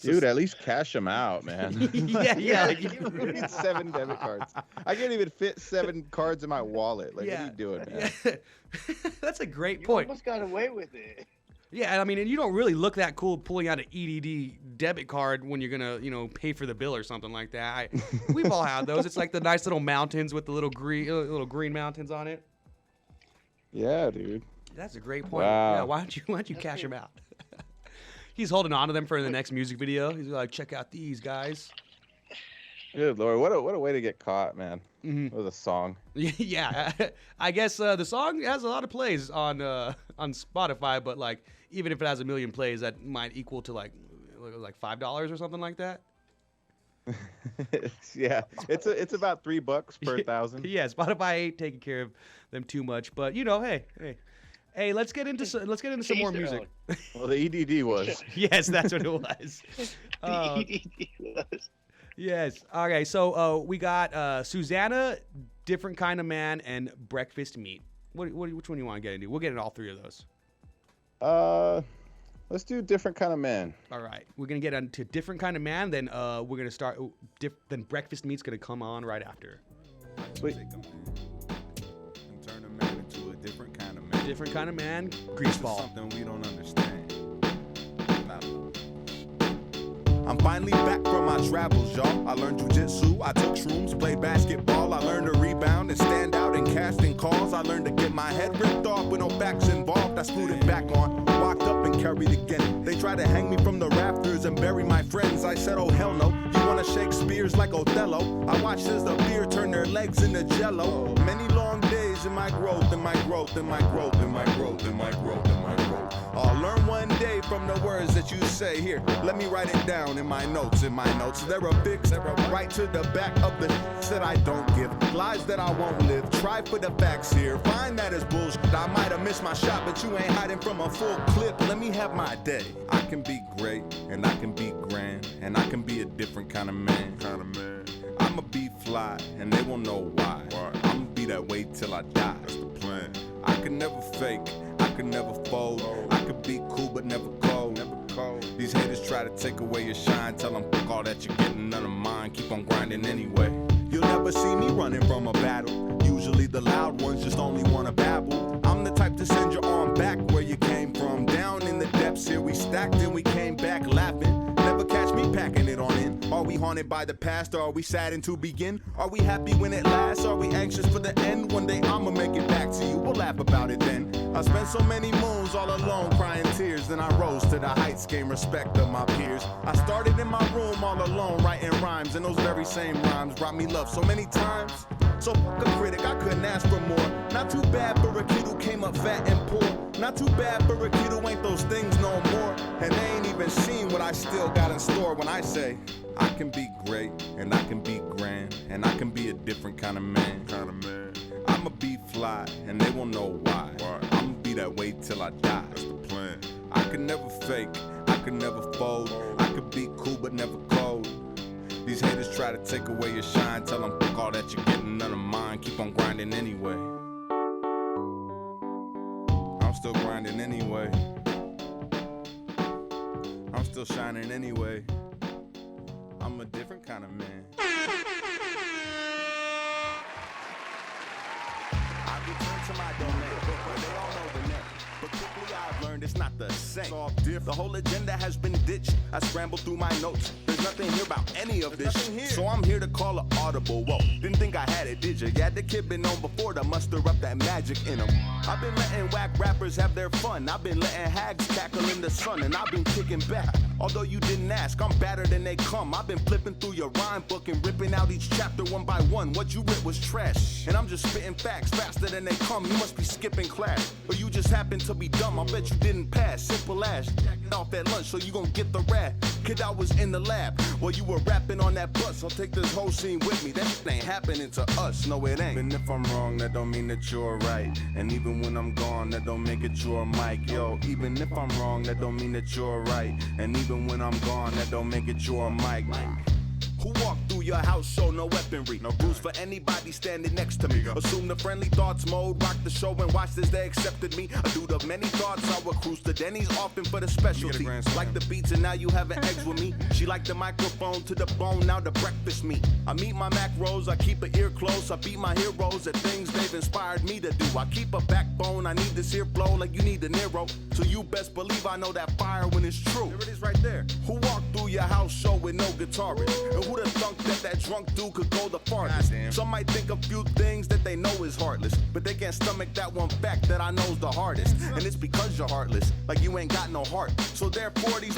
Dude, at least cash them out, man. yeah. Like, You need 7 debit cards. I can't even fit 7 cards in my wallet. Like, what are you doing, man? Yeah. That's a great You point. almost got away with it. Yeah, I mean, and you don't really look that cool pulling out an EDD debit card when you're gonna, pay for the bill or something like that. We've all had those. It's like the nice little mountains with the little green mountains on it. Yeah, dude. That's a great point. Wow. Yeah, why don't you cash them out? He's holding on to them for the next music video. He's like, check out these guys. Good Lord. What a way to get caught, man. Mm-hmm. With a song. Yeah, I guess the song has a lot of plays on Spotify, but like even if it has 1 million plays, that might equal to like $5 or something like that. Yeah, it's about $3 per 1,000. Yeah, Spotify ain't taking care of them too much, but hey, let's get into some more music. Well, the EDD was. Yes, that's what it was. Yes. Okay, so we got Susanna, Different Kind of Man, and Breakfast Meat. Which one do you want to get into? We'll get into all 3 of those. Let's do Different Kind of Man. All right, we're gonna get into Different Kind of Man. Then we're gonna start. Then Breakfast Meat's gonna come on right after. Sweet. And turn a man into a different kind of man. Different Kind of Man, This is Greaseball. something we don't understand. I'm finally back from my travels, y'all. I learned jujitsu, I took shrooms, played basketball. I learned to rebound and stand out in casting calls. I learned to get my head ripped off with no backs involved. I screwed it back on, walked up and carried again. They tried to hang me from the rafters and bury my friends. I said, oh hell no, you wanna Shakespeare's like Othello? I watched as the beer turned their legs into jello. Many long days in my growth, in my growth, in my growth, in my growth, in my growth, in my growth. I'll learn one day from the words that you say. Here, let me write it down in my notes, in my notes. They're affixed right to the back of the that I don't give. Lies that I won't live. Try for the facts here. Find that as bullshit. I might have missed my shot, but you ain't hiding from a full clip. Let me have my day. I can be great, and I can be grand, and I can be a different kind of man. I'ma be fly, and they won't know why. I'ma be that way till I die. That's the plan. I can never fake, I can never fold. I could be cool but never cold. These haters try to take away your shine. Tell them fuck all that you're getting, none of mine. Keep on grinding anyway. You'll never see me running from a battle. Usually the loud ones just only wanna babble. I'm the type to send your arm back where you came from. Down in the depths here we stacked and we came back laughing. Never catch me packing it on in. Are we haunted by the past or are we saddened to begin? Are we happy when it lasts? Are we anxious for the end? One day I'ma make it back to you. We'll laugh about it then. I spent so many moons all alone crying tears. Then I rose to the heights, gained respect of my peers. I started in my room all alone writing rhymes. And those very same rhymes brought me love so many times. So fuck a critic, I couldn't ask for more. Not too bad for a kid who came up fat and poor. Not too bad for a kid who ain't those things no more. And they ain't even seen what I still got in store when I say I can be great, and I can be grand, and I can be a different kind of man. I'ma be fly, and they won't know why. I'ma be that way till I die. That's the plan. I can never fake, I can never fold. I could be cool but never cold. These haters Haters try to take away your shine. Tell them fuck all that you're getting, none of mine. Keep on grinding anyway. I'm still grinding anyway. I'm still shining anyway. I'm a different kind of man. I return to my domain, where they all know the name. But quickly I've learned it's not the same. It's all different. The whole agenda has been ditched. I scrambled through my notes. There's nothing here about any of this. So I'm here to call an audible. Whoa, didn't think I had it, did ya? Yeah, the kid been on before to muster up that magic in him. I've been letting whack rappers have their fun. I've been letting hags cackle in the sun, and I've been kicking back. Although you didn't ask, I'm badder than they come. I've been flipping through your rhyme book and ripping out each chapter one by one. What you writ was trash, and I'm just spitting facts faster than they come. You must be skipping class, or you just happen to be dumb. I bet you didn't pass. Simple as jacking off at lunch, so you gon' get the rat. Kid, I was in the lab while you were rapping on that bus. I'll take this whole scene with me. That shit ain't happening to us. No, it ain't. Even if I'm wrong, that don't mean that you're right. And even when I'm gone, that don't make it your mic. Yo, even if I'm wrong, that don't mean that you're right. And even when I'm gone, that don't make it your mic. Who walked through your house, show no weaponry. No bruise for anybody standing next to me. Assume the friendly thoughts mode, rock the show and watch as they accepted me. A dude of many thoughts, I would cruise to Denny's often for the specialty. Like the beats and now you having eggs with me. She like the microphone to the bone, now the breakfast meat. I meet my macros, I keep an ear close. I beat my heroes at things they've inspired me to do. I keep a backbone, I need this here flow like you need a Nero. So you best believe I know that fire when it's true. There it is right there. Who walked through your house show with no guitarist? And who'da thunk that drunk dude could go the farthest? Some might think a few things that they know is heartless, but they can't stomach that one fact that I know's the hardest. And it's because you're heartless, like you ain't got no heart. So therefore these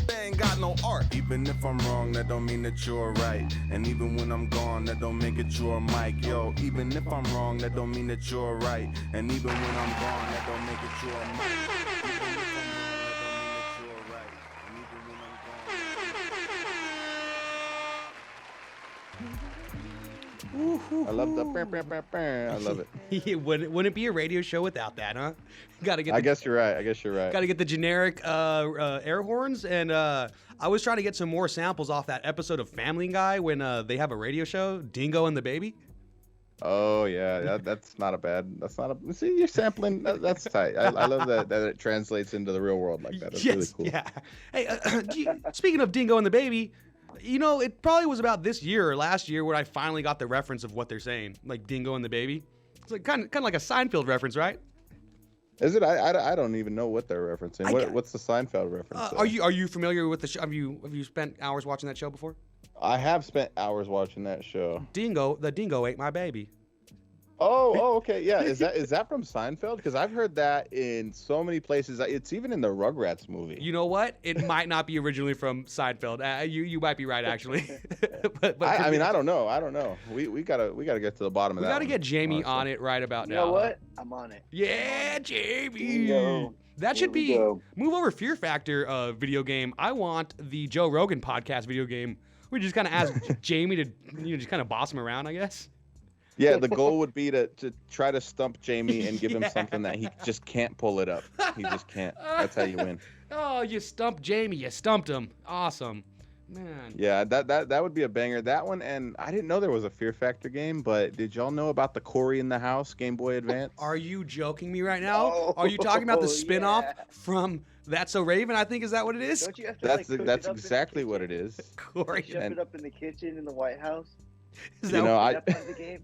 they ain't got no art. Even if I'm wrong, that don't mean that you're right. And even when I'm gone, that don't make it your mic. Yo, even if I'm wrong, that don't mean that you're right. And even when I'm gone, that don't make it your mic. Even if I'm wrong, that don't mean that you're right. And even when I'm gone. I love the I love it. Wouldn't it be a radio show without that, huh? Gotta get. I guess you're right. Gotta get the generic air horns, and I was trying to get some more samples off that episode of Family Guy when they have a radio show, Dingo and the Baby. Oh yeah, that's not a bad. That's not a. See, you're sampling. That's tight. I love that it translates into the real world like that. That's really cool. Yeah. Hey, speaking of Dingo and the Baby. You know, it probably was about this year or last year where I finally got the reference of what they're saying, like Dingo and the Baby. It's like kind of like a Seinfeld reference, right? Is it? I don't even know what they're referencing. What's the Seinfeld reference? Are you familiar with the show? Have you spent hours watching that show before? I have spent hours watching that show. The dingo ate my baby. Oh, okay, yeah. Is that from Seinfeld? Because I've heard that in so many places. It's even in the Rugrats movie. You know what? It might not be originally from Seinfeld. You might be right, actually. but I mean, I don't know. We gotta get to the bottom of that. We gotta get Jamie on it right about now. You know what? I'm on it. Yeah, Jamie. Bingo. That should be Go. Move Over Fear Factor video game. I want the Joe Rogan podcast video game. We just kind of ask Jamie to just kind of boss him around, I guess. Yeah, the goal would be to try to stump Jamie and give him something that he just can't pull it up. He just can't. That's how you win. Oh, you stumped Jamie. You stumped him. Awesome. Man. Yeah, that would be a banger. That one, and I didn't know there was a Fear Factor game, but did y'all know about the Cory in the House Game Boy Advance? Are you joking me right now? Oh, Are you talking about the spin-off yeah. from That's So Raven? I think, is that what it is? Don't you have to That's cook it that's up in the exactly kitchen? what it is. Cory. Shove it up in the kitchen in the White House. Is You that know, Is that part of the game?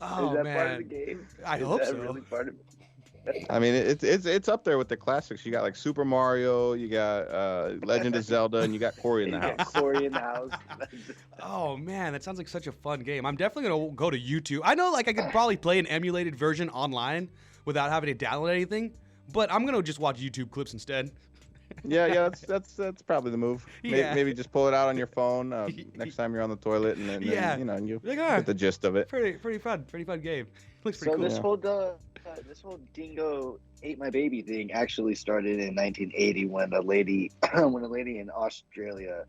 oh, Is that man. part of the game? I Is hope that so. Really part of it? I mean, it's up there with the classics. You got like Super Mario, you got Legend of Zelda, and you got Cory in the Yeah, House. Cory in the house. Oh, man, that sounds like such a fun game. I'm definitely going to go to YouTube. I know, like, I could probably play an emulated version online without having to download anything, but I'm going to just watch YouTube clips instead. Yeah, that's probably the move. Yeah. Maybe just pull it out on your phone next time you're on the toilet, and then Yeah. you Like, get the gist of it. Pretty fun game. Looks pretty So cool. this whole Dingo ate my baby thing actually started in 1980 when a lady in Australia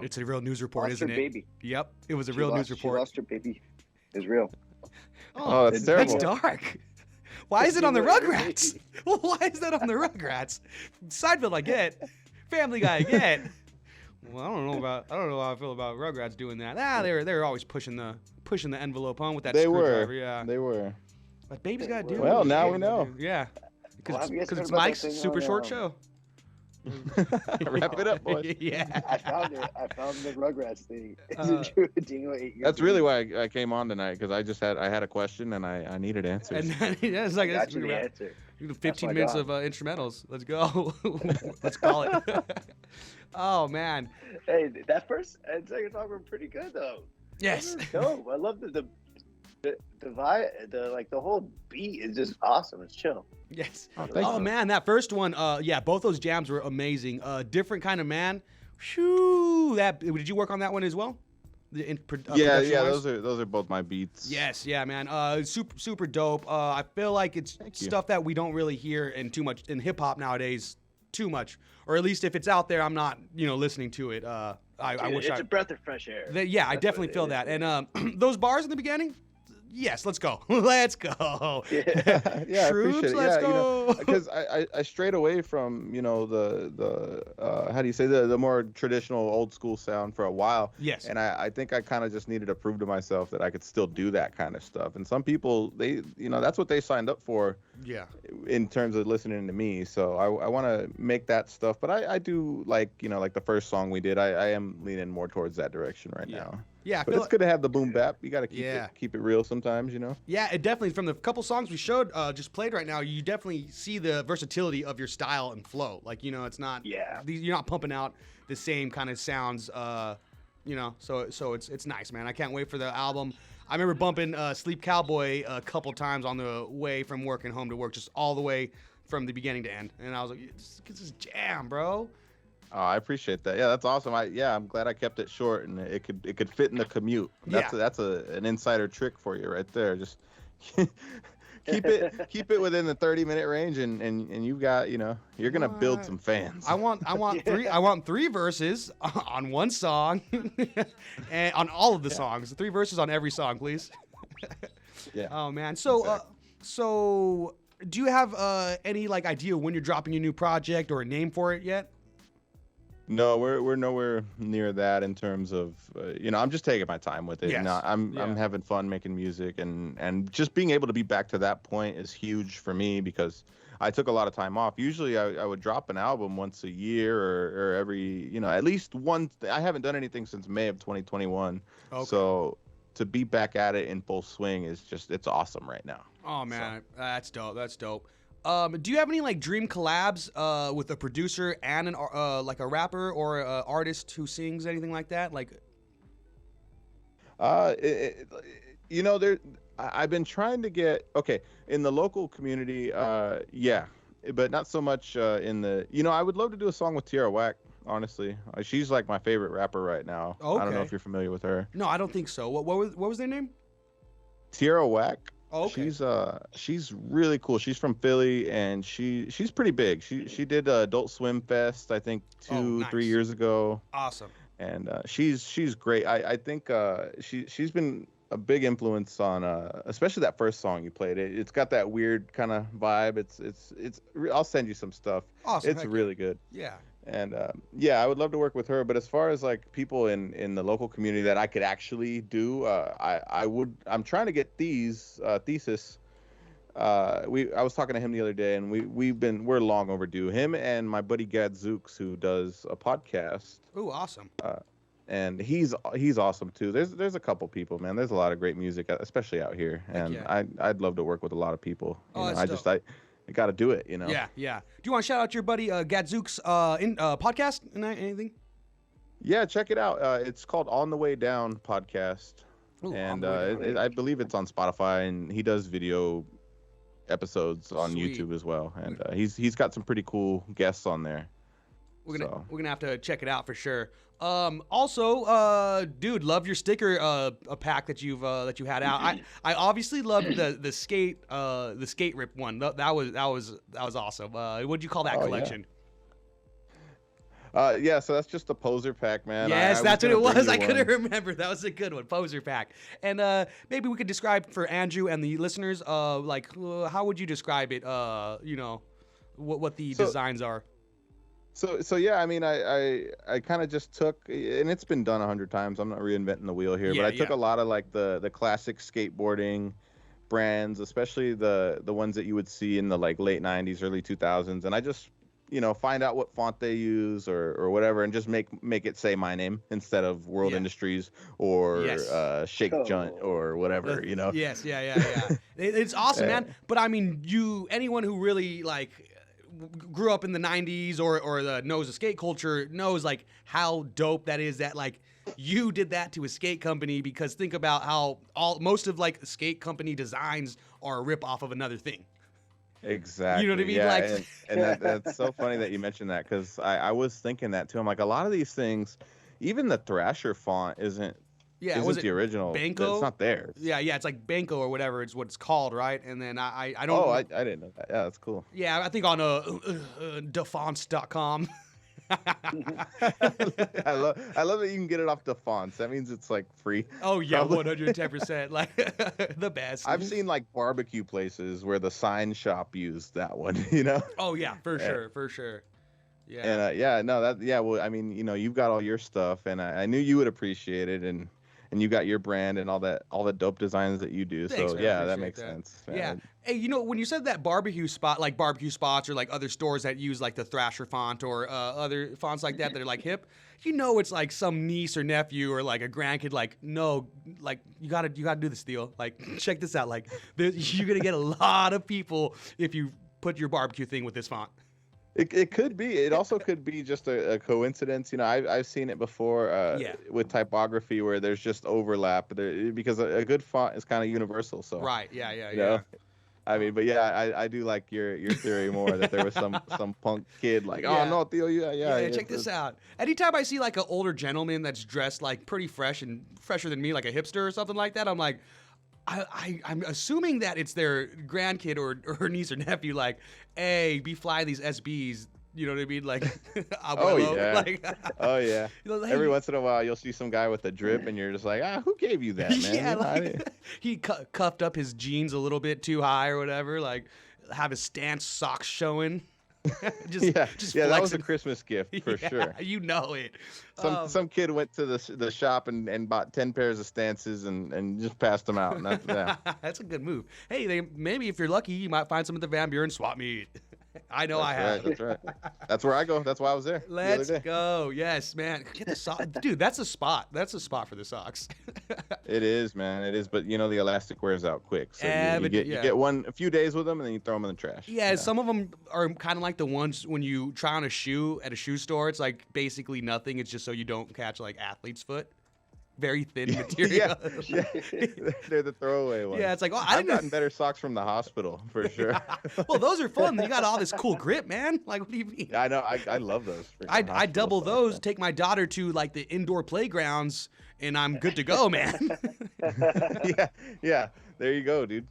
It's a real news report, lost isn't her it? baby. Yep, it was a real news She report. lost her baby. It's real. Oh, that's That's terrible. dark. Why is it on the Rugrats? Why is that on the Rugrats? Seinfeld I get. Family Guy I get. Well, I don't know how I feel about Rugrats doing that. They're always pushing the envelope on with that They were. screwdriver. Yeah. They were. But baby's got to do. Well, it. now we Baby's gotta know. do- Yeah. Well, have you guys Because heard it's about that Mike's thing super on, short show. Wrap it up, boys. Yeah. I found it. I found the Rugrats thing. Is Uh, it true? Dingo 8 years That's old? really why I came on tonight, because I had a question and I needed answers. And then, yeah, it's like Got that's you the answer. 15 my minutes God. of instrumentals. Let's go. Let's call it. Oh man. Hey, that first and second song were pretty good though. Yes. No, I love the vibe. The whole beat is just awesome. It's chill. Yes. Oh, thank Oh you. man, that first one. Yeah, both those jams were amazing. Different kind of man. Shoo. Did you work on that one as well? Yeah, production-wise? those are both my beats. Yes, yeah, man. Super dope. I feel like it's Thank you. stuff that we don't really hear in hip hop nowadays too much, or at least if it's out there, I'm not listening to it. I wish It's a breath of fresh air. yeah, I That's definitely what it feel is. that. And those bars in the beginning, yes, let's go. Let's go. Yeah. Yeah, I Shrooms, appreciate it. let's Yeah, go. because I strayed away from the how do you say the more traditional old school sound for a while. Yes. And I think I kind of just needed to prove to myself that I could still do that kind of stuff. And some people, they that's what they signed up for Yeah. in terms of listening to me. So I want to make that stuff. But I do like the first song we did. I am leaning more towards that direction right Yeah. now. Yeah, I But feel it's good to have the boom bap. You got to Yeah. keep it real sometimes, Yeah, it definitely, from the couple songs we showed, just played right now, you definitely see the versatility of your style and flow. Like, it's not, Yeah. you're not pumping out the same kind of sounds, so it's nice, man. I can't wait for the album. I remember bumping Sleep Cowboy a couple times on the way from work and home to work, just all the way from the beginning to end. And I was like, this is jam, bro. Oh, I appreciate that. Yeah, that's awesome. I'm glad I kept it short and it could fit in the commute. That's an insider trick for you right there. Just keep it within the 30-minute range and you got, you're going to build some fans. I want three verses on one song and on all of the songs. 3 verses on every song, please. Yeah. Oh man. So do you have any idea when you're dropping your new project or a name for it yet? No, we're nowhere near that in terms of I'm just taking my time with it. Yes. I'm having fun making music and just being able to be back to that point is huge for me because I took a lot of time off. Usually I would drop an album once a year or every at least one. I haven't done anything since May of 2021. Okay. So to be back at it in full swing it's awesome right now. Oh man, that's dope. That's dope. Do you have any dream collabs with a producer and an a rapper or a artist who sings, anything like that? I've been trying to get in the local community, yeah, but not so much in the. I would love to do a song with Tierra Whack. Honestly, she's my favorite rapper right now. I don't know Okay. if you're familiar with her. No, I don't think so. What was their name? Tierra Whack. Oh, okay. She's really cool. She's from Philly and she's pretty big. She did Adult Swim Fest I think 2-3 nice. years ago. Awesome. And she's great. I think she's been a big influence on especially that first song you played. It's got that weird kind of vibe. It's I'll send you some stuff. Awesome. It's Heck really good. Yeah. And I would love to work with her. But as far as people in the local community that I could actually do, I'm trying to get Thesis. I was talking to him the other day, and we're long overdue. Him and my buddy Gadzooks, who does a podcast. Ooh, awesome. And he's awesome too. There's a couple people, man. There's a lot of great music, especially out here, and yeah. I'd love to work with a lot of people. That's dope. I got to do it, Yeah. Do you want to shout out your buddy Gadzooks podcast and anything? Yeah, check it out. It's called On the Way Down podcast, Ooh, and On the Way Down. I believe it's on Spotify, and he does video episodes on Sweet. YouTube as well. And he's got some pretty cool guests on there. We're gonna have to check it out for sure. Also, dude, love your sticker a pack that you had out. I obviously loved the skate rip one. That was awesome. What'd you call that collection? Yeah, so that's just the poser pack, man. Yes, that's what gonna it bring was. you I couldn't one. remember. That was a good one, poser pack. And maybe we could describe for Andrew and the listeners, how would you describe it? What the designs are? So yeah, I mean, I kind of just took, and it's been done 100 times. I'm not reinventing the wheel here, but Yeah, I took yeah. a lot of like the classic skateboarding brands, especially the ones that you would see in the like late 90s, early 2000s, and I just find out what font they use or whatever, and just make it say my name instead of World Yeah. Industries or Yes. Shake Junt Oh. or whatever. Yes, yeah, yeah, yeah. It's awesome, Uh, man. But I mean, anyone who really like grew up in the '90s or knows the skate culture knows like how dope that is. That like you did that to a skate company, because think about how most of like skate company designs are a rip off of another thing. Exactly. You know what I mean? Yeah, Like, and that's so funny that you mentioned that, because I was thinking that too. I'm like, a lot of these things, even the Thrasher font yeah, isn't was it the original. Banco? It's not theirs. Yeah, yeah, it's like Banco or whatever. It's what it's called, right? And then I don't. Oh, I didn't know that. Yeah, that's cool. Yeah, I think on defonts.com. I love that you can get it off the fonts. That means it's like free. Oh yeah, Probably. 110%. Like the best. I've seen like barbecue places where the sign shop used that one. Oh yeah, for sure, for sure. Yeah. And yeah, no, well, I mean, you've got all your stuff, and I knew you would appreciate it, and you got your brand and all the dope designs that you do. Thanks, So man, yeah, that appreciate makes that. sense. Yeah. man. Hey, when you said that barbecue spot, like barbecue spots or like other stores that use like the Thrasher font or other fonts like that are like hip, it's like some niece or nephew or like a grandkid. Like, no, like you gotta do this deal. Like, check this out. Like, you're gonna get a lot of people if you put your barbecue thing with this font. It could be. It also could be just a coincidence. I've seen it before Yeah. with typography where there's just overlap there, because a good font is kind of universal. So Right. Yeah. Yeah. you Yeah. know, I mean, but yeah, I do like your theory more that there was some punk kid like, Yeah. oh no, Theo, yeah. Yeah, check this out. Anytime I see like an older gentleman that's dressed like pretty fresh and fresher than me, like a hipster or something like that, I'm like, I'm assuming that it's their grandkid or niece or nephew. Like, hey, be fly these SBs. You know what I mean? Like, abuelo. yeah. Like, Oh yeah. hey, Every once in a while, you'll see some guy with a drip, and you're just like, who gave you that, man? yeah, I like, he cuffed up his jeans a little bit too high or whatever. Like, have his stance socks showing. just yeah, just that was a flexing. Christmas gift for Yeah, sure. You know it. Some kid went to the shop and bought 10 pairs of stances and just passed them out. And That's a good move. Hey, maybe if you're lucky, you might find some at the Van Buren swap meet. I know I have. That's right. That's where I go. That's why I was there. Let's the other day. go. Yes, man. Get the sock. Dude, that's a spot. That's a spot for the socks. It is, man. It is. But the elastic wears out quick. So you Yeah. get a few days with them, and then you throw them in the trash. Yeah, some of them are kind of like the ones when you try on a shoe at a shoe store. It's like basically nothing. It's just so you don't catch like athlete's foot. Very thin material. yeah. They're the throwaway ones. Yeah, it's like, I've didn't gotten better socks from the hospital for sure. Well, those are fun. You got all this cool grip, man. Like, what do you mean? I know. I love those. freaking I hospital double socks, those, man. take my daughter to like the indoor playgrounds, and I'm good to go, man. yeah. There you go, dude.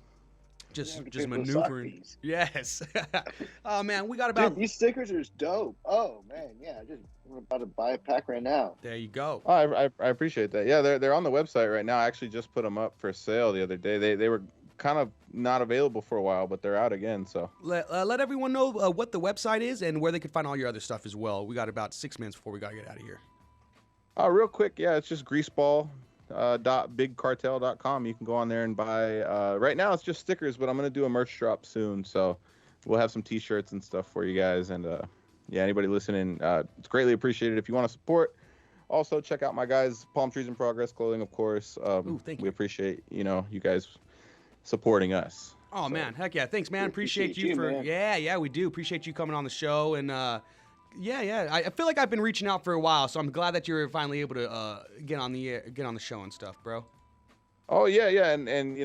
just Yeah, good little sock maneuvering. piece. Yes. Oh man, we got about. Dude, these stickers are dope. Oh man, yeah, I'm about to buy a pack right now. There you go. Oh, I appreciate that. Yeah, they're on the website right now. I actually just put them up for sale the other day. They were kind of not available for a while, but they're out again. So Let everyone know what the website is and where they can find all your other stuff as well. We got about 6 minutes before we gotta get out of here. real quick, yeah, it's just Greaseball. .bigcartel.com. You can go on there and buy. Right now, it's just stickers, but I'm gonna do a merch drop soon, so we'll have some T-shirts and stuff for you guys. And yeah, anybody listening, it's greatly appreciated if you want to support. Also, check out my guys, Palm Trees in Progress Clothing, of course. Ooh, thank we you. appreciate you guys supporting us. Oh So- man, heck yeah! Thanks, man. We Appreciate appreciate you you, for man. yeah, we do appreciate you coming on the show and yeah. I feel like I've been reaching out for a while, so I'm glad that you're finally able to get on the show and stuff, bro. Oh yeah, and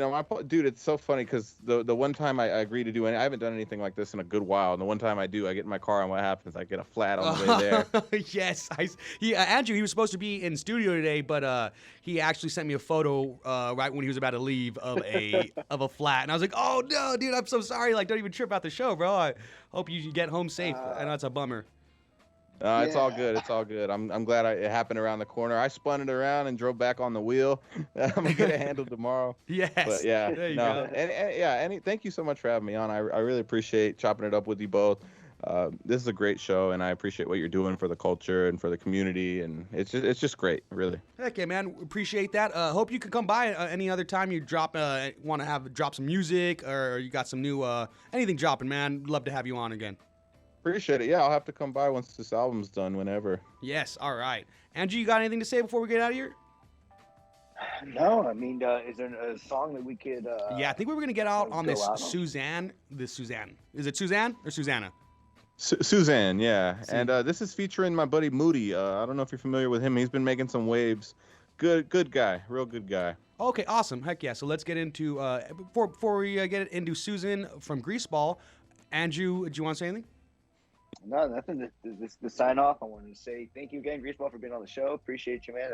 dude, it's so funny because the one time I agreed to do I haven't done anything like this in a good while, and the one time I do, I get in my car and what happens? I get a flat on the way there. Yes, Andrew, he was supposed to be in studio today, but he actually sent me a photo right when he was about to leave of a flat, and I was like, oh no, dude, I'm so sorry. Like, don't even trip out the show, bro. I hope you get home safe. I know it's a bummer. It's all Yeah. good. It's all good. I'm glad it happened around the corner. I spun it around and drove back on the wheel. I'm gonna get it handled tomorrow. Yes. But yeah, There you no, go. and thank you so much for having me on. I really appreciate chopping it up with you both. This is a great show, and I appreciate what you're doing for the culture and for the community, and it's just great, really. Heck yeah, man. Appreciate that. Hope you could come by any other time you drop some music or you got some new anything dropping, man. Love to have you on again. Appreciate it. Yeah, I'll have to come by once this album's done, whenever. Yes, all right. Andrew, you got anything to say before we get out of here? No, I mean, is there a song that we could? Yeah, I think we were gonna get out on this go out on? Suzanne. This Suzanne. Is it Suzanne or Susanna? Suzanne, yeah. And this is featuring my buddy Moody. I don't know if you're familiar with him. He's been making some waves. Good guy. Real good guy. Okay, awesome. Heck yeah. So let's get into before we get into Susan from Greaseball. Andrew, do you want to say anything? No, nothing. The sign off. I wanted to say thank you again, Greaseball, for being on the show. Appreciate you, man.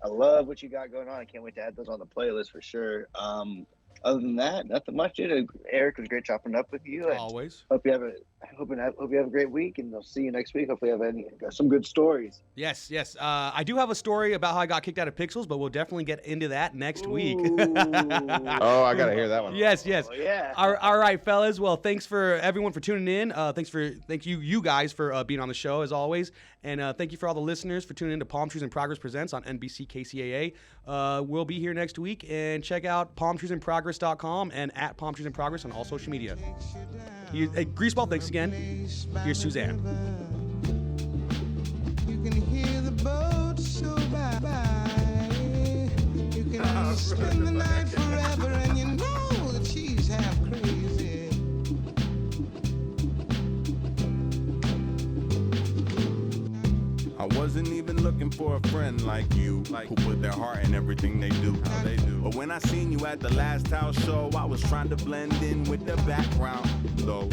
I love what you got going on. I can't wait to add those on the playlist for sure. Other than that, nothing much. Eric, it was great chopping up with you. Always. Hope you have a great week, and I'll see you next week. Hopefully, you have some good stories. Yes. I do have a story about how I got kicked out of Pixels, but we'll definitely get into that next week. Oh, I gotta hear that one. Yes. Oh, yeah. All right, fellas. Well, thanks for everyone for tuning in. Thank you guys for being on the show as always, and thank you for all the listeners for tuning in to Palm Trees in Progress Presents on NBC KCAA. We'll be here next week, and check out palmtreesinprogress.com and at Palm Trees in Progress on all social media. Greaseball, thanks again. Here's Suzanne. You can hear the boats go by. You can spend the night forever, and you know that she's half crazy. I wasn't even looking for a friend like you, who put their heart in everything they do. How they do. But when I seen you at the last house show, I was trying to blend in with the background, though.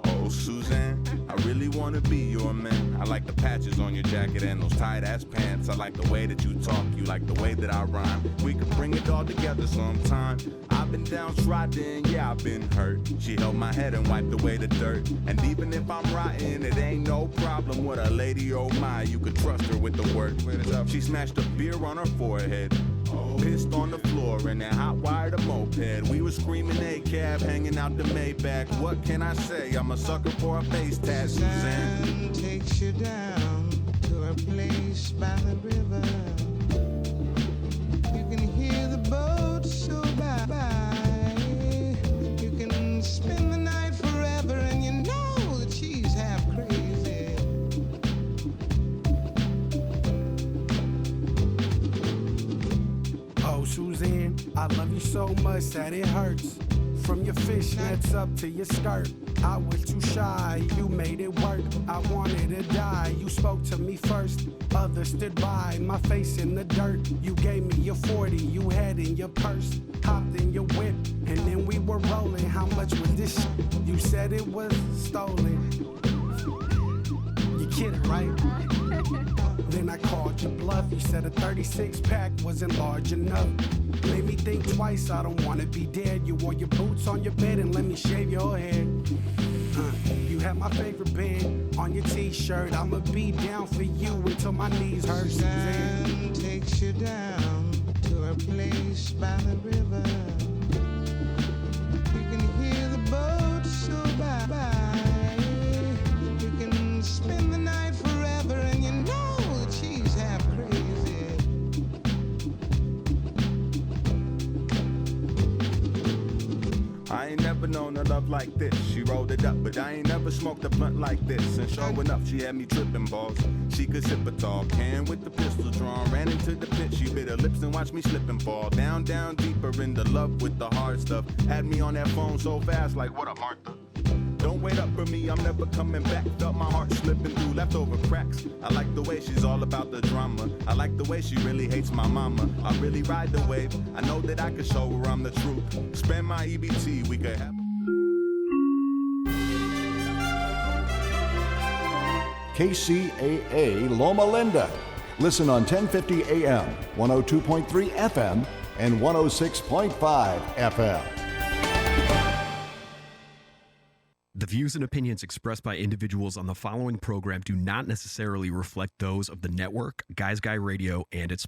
Oh, Suzanne, I really wanna be your man. I like the patches on your jacket and those tight-ass pants. I like the way that you talk, you like the way that I rhyme. We could bring it all together sometime. I've been downtrodden, yeah, I've been hurt. She held my head and wiped away the dirt. And even if I'm rotten, it ain't no problem with a lady, oh my, you could trust her with the work. She smashed a beer on her forehead, pissed on the floor and then hot-wired a moped. We were screaming A-cab, hanging out the Maybach. What can I say? I'm a sucker for a face tat, Suzanne. Takes you down to a place by the river. You can hear the boats go by. You can spend the night forever, and you know that she's half crazy. Oh, Suzanne, I love you so much that it hurts. From your fishnets up to your skirt, I was too shy, you made it work. I wanted to die, you spoke to me first. Others stood by, my face in the dirt. You gave me your 40, you had in your purse. Hopped in your whip, and then we were rolling. How much was this shit? You said it was stolen. You kidding, right? Then I called you bluff. You said a 36 pack wasn't large enough. Made me think twice, I don't wanna be dead. You wore your boots on your bed and let me shave your head. You had my favorite band on your t-shirt. I'ma be down for you until my knees hurt. Suzanne takes you down to a place by the river. You can hear the boats go by. You can spend the night forever, and you know that she's half crazy. I ain't never known a love like this. She rolled it up, but I ain't never smoked a blunt like this. And sure enough, she had me tripping balls. She could sip a tall can with the pistol drawn. Ran into the pit, she bit her lips and watched me slip and fall. Down, down, deeper into love with the hard stuff. Had me on that phone so fast, like, what up, Martha? Don't wait up for me, I'm never coming back. Felt my heart slipping through leftover cracks. I like the way she's all about the drama. I like the way she really hates my mama. I really ride the wave. I know that I can show her I'm the truth. Spend my EBT, we could have... KCAA Loma Linda. Listen on 1050 AM, 102.3 FM, and 106.5 FM. The views and opinions expressed by individuals on the following program do not necessarily reflect those of the network, Guys Guy Radio, and its